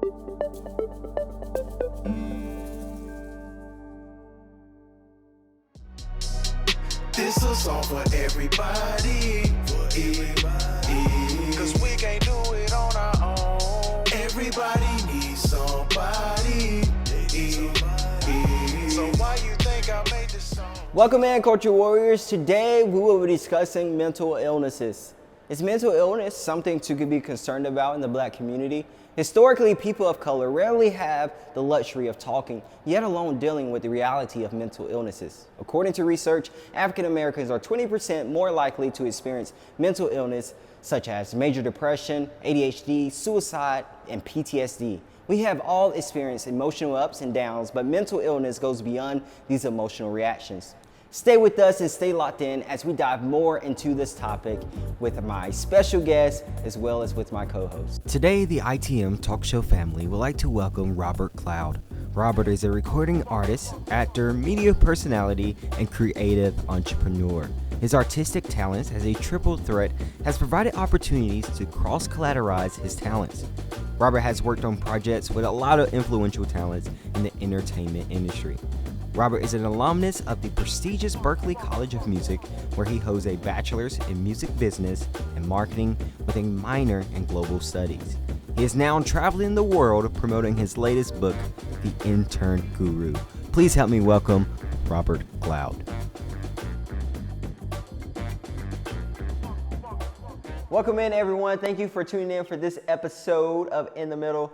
This a song for everybody. Cause we can't do it on our own. Everybody needs somebody. So why you think I made this song? Welcome in, Culture Warriors. Today we will be discussing mental illnesses. Is mental illness something to be concerned about in the Black community? Historically, people of color rarely have the luxury of talking, yet alone dealing with the reality of mental illnesses. According to research, African Americans are 20% more likely to experience mental illness such as major depression, ADHD, suicide, and PTSD. We have all experienced emotional ups and downs, but mental illness goes beyond these emotional reactions. Stay with us and stay locked in as we dive more into this topic with my special guest as well as with my co-host. Today, the ITM talk show family would like to welcome Robert Gould. Robert is a recording artist, actor, media personality, and creative entrepreneur. His artistic talents as a triple threat has provided opportunities to cross-collateralize his talents. Robert has worked on projects with a lot of influential talents in the entertainment industry. Robert is an alumnus of the prestigious Berklee College of Music, where he holds a bachelor's in music business and marketing with a minor in global studies. He is now traveling the world promoting his latest book, The Intern Guru. Please help me welcome Robert Gould. Welcome in, everyone. Thank you for tuning in for this episode of In the Middle.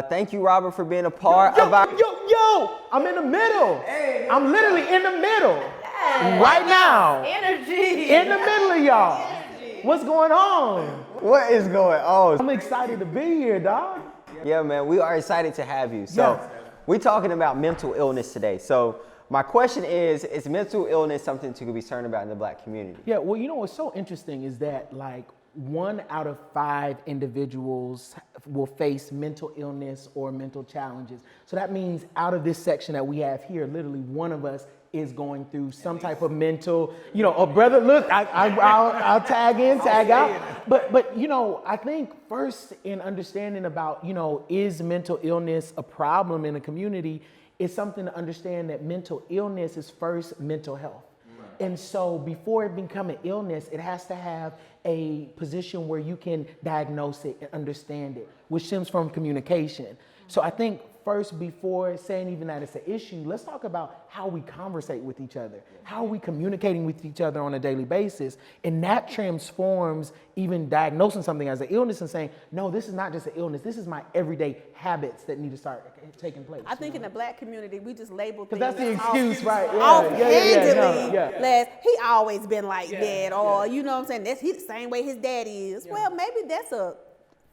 Thank you, Robert, for being a part of our... I'm in the middle. Hey, I'm literally in the middle right now. Energy. In the middle of y'all. Energy. What's going on? What is going on? I'm excited to be here, dog. Yeah, man, we are excited to have you. So we're talking about mental illness today. So my question is mental illness something to be concerned about in the Black community? Yeah, well, you know what's so interesting is that 1 out of 5 individuals will face mental illness or mental challenges. So that means out of this section that we have here, literally one of us is going through some type of mental, brother, look, I'll tag in, tag out. But I think first in understanding about, is mental illness a problem in a community, is something to understand that mental illness is first mental health. And so before it become an illness, it has to have a position where you can diagnose it and understand it, which stems from communication. So I think first, before saying even that it's an issue, let's talk about how we conversate with each other. How are we communicating with each other on a daily basis? And that transforms even diagnosing something as an illness and saying, no, this is not just an illness. This is my everyday habits that need to start taking place. I think in the Black community, we just label things. Because that's the excuse, right? Offhandedly, he always been like that, or you know what I'm saying? That's the same way his dad is. Yeah. Well, maybe that's a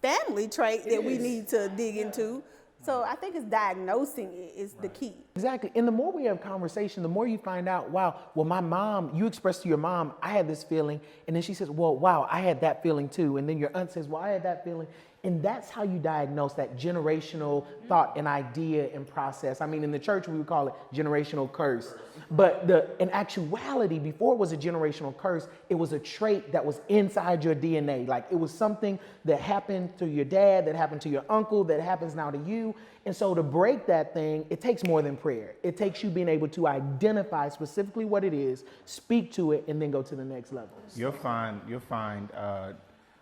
family trait that we need to dig into. So I think it's diagnosing it is the key. Exactly. And the more we have conversation, the more you find out, wow, well, my mom, you expressed to your mom, I had this feeling. And then she says, well, wow, I had that feeling too. And then your aunt says, well, I had that feeling. And that's how you diagnose that generational thought and idea and process. I mean, in the church, we would call it generational curse. But in actuality, before it was a generational curse, it was a trait that was inside your DNA. Like it was something that happened to your dad, that happened to your uncle, that happens now to you. And so to break that thing, it takes more than prayer. It takes you being able to identify specifically what it is, speak to it, and then go to the next level. You'll find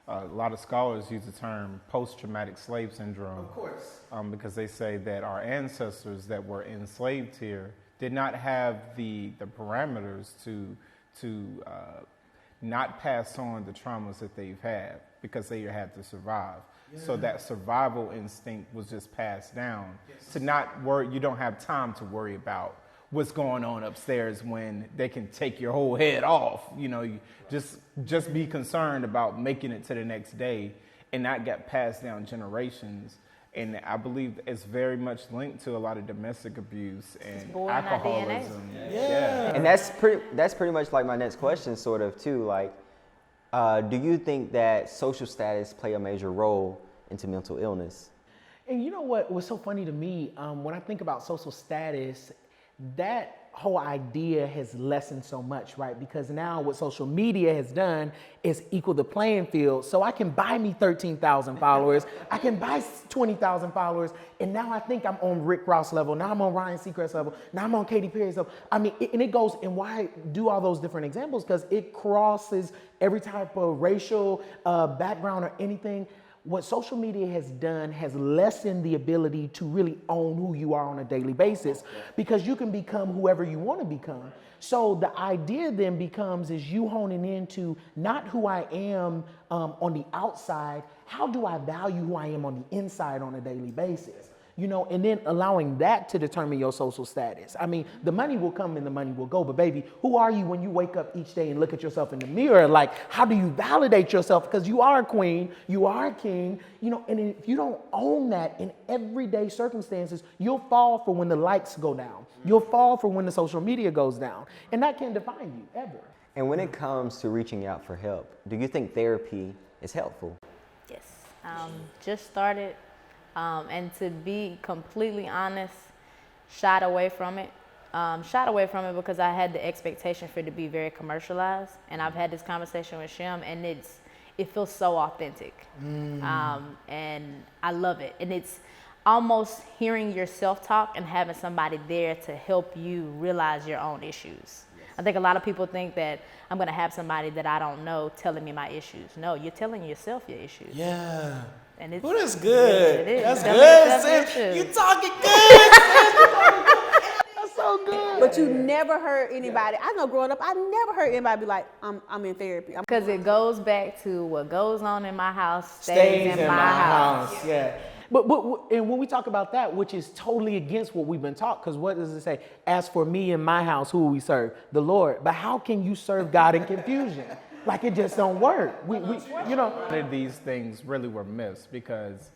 a lot of scholars use the term post-traumatic slave syndrome. Of course. Because they say that our ancestors that were enslaved here did not have the parameters to not pass on the traumas that they've had because they had to survive. Yeah. So that survival instinct was just passed down. Yes. To not worry, you don't have time to worry about what's going on upstairs when they can take your whole head off. You just be concerned about making it to the next day and not get passed down generations. And I believe it's very much linked to a lot of domestic abuse and alcoholism. Yeah. And that's pretty much like my next question sort of too. Like, do you think that social status play a major role into mental illness? And you know what was so funny to me, when I think about social status, that whole idea has lessened so much, right? Because now what social media has done is equal the playing field. So I can buy me 13,000 followers, I can buy 20,000 followers, and now I think I'm on Rick Ross level, now I'm on Ryan Seacrest level, now I'm on Katy Perry's level. I mean, and it goes, and why do all those different examples? Because it crosses every type of racial background or anything. What social media has done has lessened the ability to really own who you are on a daily basis, because you can become whoever you want to become. So the idea then becomes is you honing into not who I am on the outside, how do I value who I am on the inside on a daily basis? You know, and then allowing that to determine your social status. I mean, the money will come and the money will go, but baby, who are you when you wake up each day and look at yourself in the mirror? Like, how do you validate yourself? Because you are a queen, you are a king, you know, and if you don't own that in everyday circumstances, you'll fall for when the likes go down. You'll fall for when the social media goes down, and that can't define you ever. And when it comes to reaching out for help, do you think therapy is helpful? Yes, just started. And to be completely honest, shied away from it. Because I had the expectation for it to be very commercialized. And I've had this conversation with Shem, and it feels so authentic. And I love it. And it's almost hearing yourself talk and having somebody there to help you realize your own issues. I think a lot of people think that I'm going to have somebody that I don't know telling me my issues. No, you're telling yourself your issues. Yeah. And it's, well, that's good. It is. That's Definitely good, sis. issues. You talking good. That's so good. But you never heard anybody. I know growing up, I never heard anybody be like, I'm in therapy. Because it goes back to what goes on in my house stays in my house. Yeah. But and when we talk about that, which is totally against what we've been taught, because what does it say? As for me and my house, who will we serve? The Lord. But how can you serve God in confusion? Like, it just don't work. We you know. These things really were missed because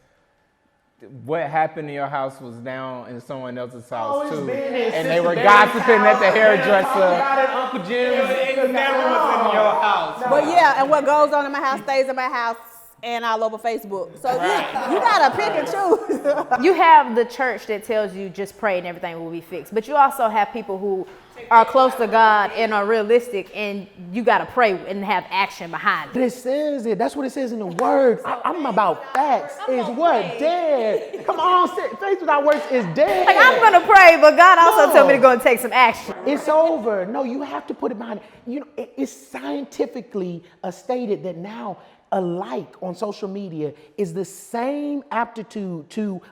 what happened in your house was down in someone else's house too, and they were gossiping at the hairdresser. Uncle Jim's. It never was in your house. But yeah, and what goes on in my house stays in my house and all over Facebook. So you gotta pick and choose. You have the church that tells you just pray and everything will be fixed. But you also have people who are close to God and are realistic, and you got to pray and have action behind But it. it says it. That's what it says in the word. I'm about facts. Is what? Dead. Come on, faith without works is dead. Like, I'm going to pray, but God also No. told me to go and take some action. It's over. No, you have to put it behind it. You know, it's scientifically stated that now a like on social media is the same aptitude to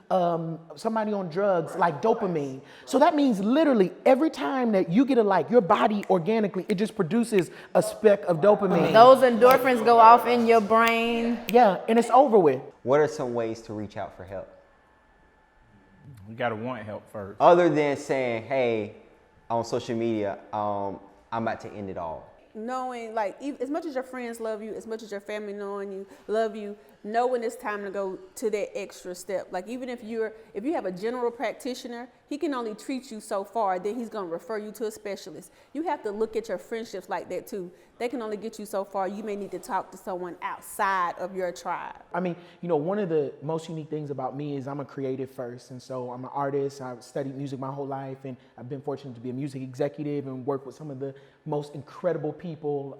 somebody on drugs like dopamine. So that means literally every time that you get a like, your body organically, it just produces a speck of dopamine. Those endorphins go off in your brain. Yeah, and it's over with. What are some ways to reach out for help? You gotta want help first. Other than saying, hey, on social media, I'm about to end it all. Knowing, like, as much as your friends love you, as much as your family knowing you, love you, know when it's time to go to that extra step. Like, even if you have a general practitioner, he can only treat you so far, then he's gonna refer you to a specialist. You have to look at your friendships like that too. They can only get you so far. You may need to talk to someone outside of your tribe. I mean, you know, one of the most unique things about me is I'm a creative first. And so I'm an artist. I've studied music my whole life, and I've been fortunate to be a music executive and work with some of the most incredible people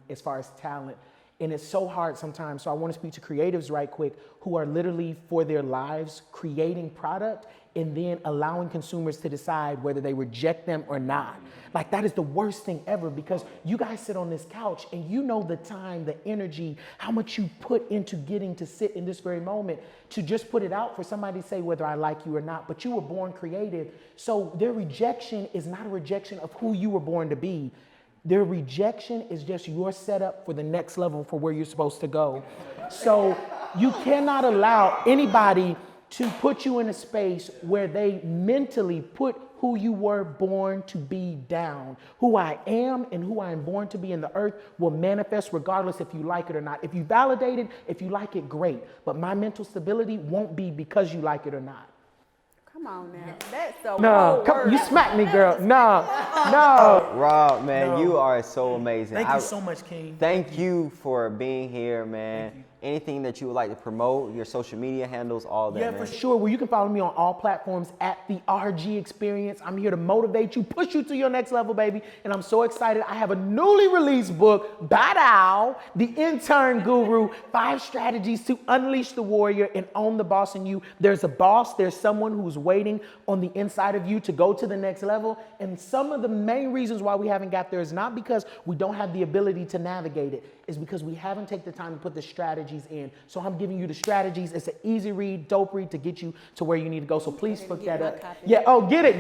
as far as talent. And it's so hard sometimes. So I want to speak to creatives right quick who are literally for their lives creating product and then allowing consumers to decide whether they reject them or not. Like, that is the worst thing ever, because you guys sit on this couch and you know the time, the energy, how much you put into getting to sit in this very moment to just put it out for somebody to say whether I like you or not. But you were born creative. So their rejection is not a rejection of who you were born to be. Their rejection is just your setup for the next level for where you're supposed to go. So you cannot allow anybody to put you in a space where they mentally put who you were born to be down. Who I am and who I am born to be in the earth will manifest regardless if you like it or not. If you validate it, if you like it, great. But my mental stability won't be because you like it or not. Come on now. That's so No, come, you smack me, girl. No. Rob, man, you are so amazing. Thank you so much, King. Thank you for being here, man. anything that you would like to promote, your social media handles, all that, Yeah, man. for sure. Well, you can follow me on all platforms at the RG Experience. I'm here to motivate you, push you to your next level, baby. And I'm so excited. I have a newly released book, Badao, The Intern Guru, 5 Strategies to Unleash the Warrior and Own the Boss in You. There's a boss, there's someone who's waiting on the inside of you to go to the next level. And some of the main reasons why we haven't got there is not because we don't have the ability to navigate it. It's because we haven't taken the time to put the strategies in. So I'm giving you the strategies. It's an easy read, dope read to get you to where you need to go. So please look that up. Yeah, oh, get it.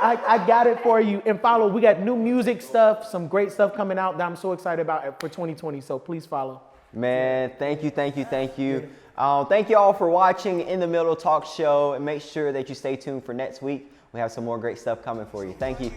I got it for you. And follow, we got new music stuff, some great stuff coming out that I'm so excited about for 2020. So please follow. Man, thank you. Thank you all for watching In the Middle Talk Show, and make sure that you stay tuned for next week. We have some more great stuff coming for you. Thank you.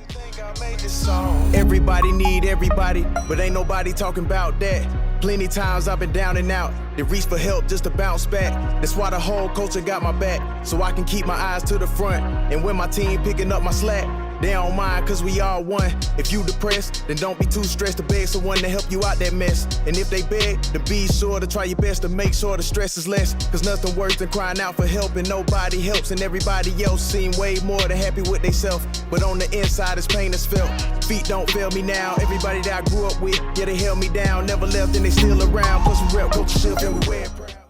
Everybody need everybody, but ain't nobody talking about that. Plenty times I've been down and out, they reach for help just to bounce back. That's why the whole culture got my back, so I can keep my eyes to the front. And when my team picking up my slack, they don't mind cause we all one. If you depressed, then don't be too stressed to beg someone to help you out that mess. And if they beg, then be sure to try your best to make sure the stress is less. Cause nothing worse than crying out for help and nobody helps, and everybody else seem way more than happy with theyself. But on the inside, it's pain that's felt. Feet don't fail me now. Everybody that I grew up with, yeah, they held me down. Never left and they still around. Plus we rep culture shift and we wear it proud.